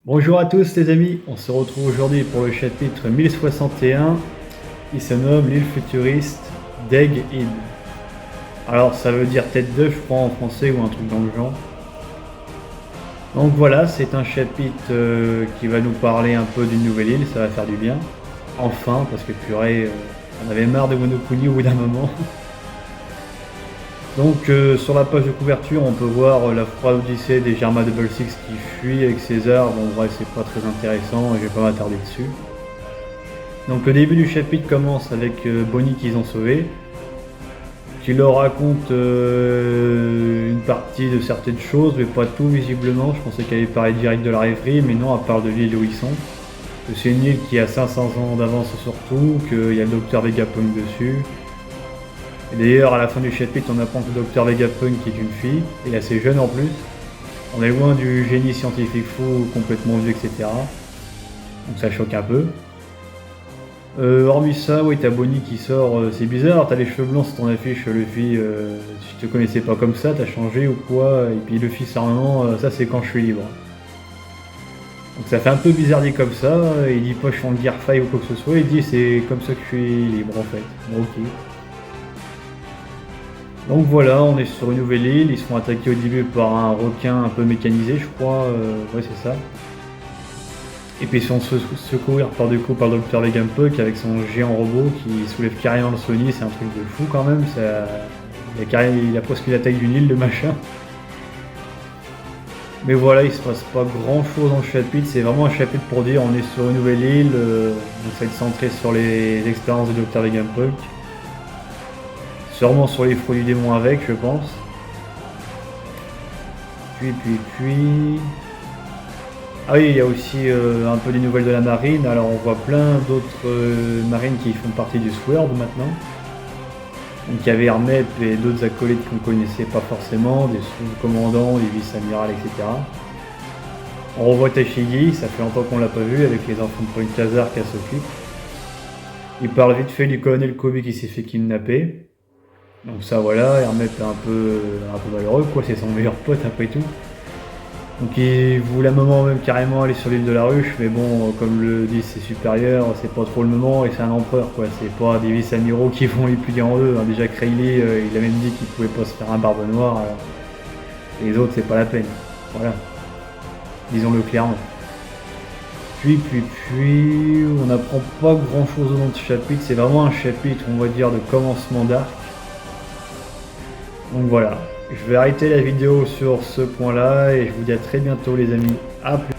Bonjour à tous les amis, on se retrouve aujourd'hui pour le chapitre 1061 qui se nomme l'île futuriste d'Egg Id. Alors ça veut dire tête d'œuf je crois en français ou un truc dans le genre. Donc voilà, c'est un chapitre qui va nous parler un peu d'une nouvelle île, ça va faire du bien. Enfin, parce que purée, on avait marre de Monokuni au bout d'un moment. Donc sur la page de couverture on peut voir la froide odyssée des Germa Double Six qui fuit avec César. Bon bref, c'est pas très intéressant et je vais pas m'attarder dessus. Donc le début du chapitre commence avec Bonnie qu'ils ont sauvé, qui leur raconte une partie de certaines choses mais pas tout visiblement. Je pensais qu'elle allait parler direct de la rêverie, mais non, elle parle de l'île où ils sont. Que c'est une île qui a 500 ans d'avance surtout, qu'il y a le docteur Vegapunk dessus. Et d'ailleurs, à la fin du chapitre, on apprend que le docteur Vegapunk est une fille, et assez jeune en plus. On est loin du génie scientifique fou, complètement vieux, etc. Donc ça choque un peu. Hormis ça, oui, t'as Bonnie qui sort, c'est bizarre, t'as les cheveux blancs sur ton affiche, Luffy, si je te connaissais pas comme ça, t'as changé ou quoi? Et puis Luffy sort vraiment, ça c'est quand je suis libre. Donc ça fait un peu bizarre dit comme ça, il dit pas je suis en Gear 5 ou quoi que ce soit, il dit c'est comme ça que je suis libre en fait. Bon, ok. Donc voilà, on est sur une nouvelle île, ils sont attaqués au début par un requin un peu mécanisé je crois, ouais c'est ça. Et puis ils sont secourir par du coup par le Dr Vegapunk avec son géant robot qui soulève carrément le Sony, c'est un truc de fou quand même, il a presque l'attaque d'une île le machin. Mais voilà, il se passe pas grand chose dans le chapitre, c'est vraiment un chapitre pour dire on est sur une nouvelle île, donc ça va être centré sur les expériences de Dr Vegapunk. Sûrement sur les fruits du démon avec, je pense. Puis... Ah oui, il y a aussi un peu des nouvelles de la marine. Alors on voit plein d'autres marines qui font partie du Sword maintenant. Donc il y avait Hermep et d'autres acolytes qu'on connaissait pas forcément, des sous-commandants, des vice-amirals, etc. On revoit Tashigi, ça fait longtemps qu'on l'a pas vu, avec les enfants de Point Kazar qui s'occupe. Il parle vite fait du colonel Kobe qui s'est fait kidnapper. Donc ça voilà, Hermep est un peu malheureux quoi, c'est son meilleur pote après tout. Donc il voulait un moment même carrément aller sur l'île de la Ruche, mais bon, comme le disent ses supérieurs, c'est pas trop le moment et c'est un empereur quoi, c'est pas des vice-amiraux qui vont les plier en deux. Hein. Déjà Craylee, il a même dit qu'il pouvait pas se faire un barbe noire, alors les autres c'est pas la peine. Voilà, disons-le clairement. Puis, on n'apprend pas grand chose dans ce chapitre, c'est vraiment un chapitre, on va dire, de commencement d'arc. Donc voilà, je vais arrêter la vidéo sur ce point là et je vous dis à très bientôt les amis, à plus.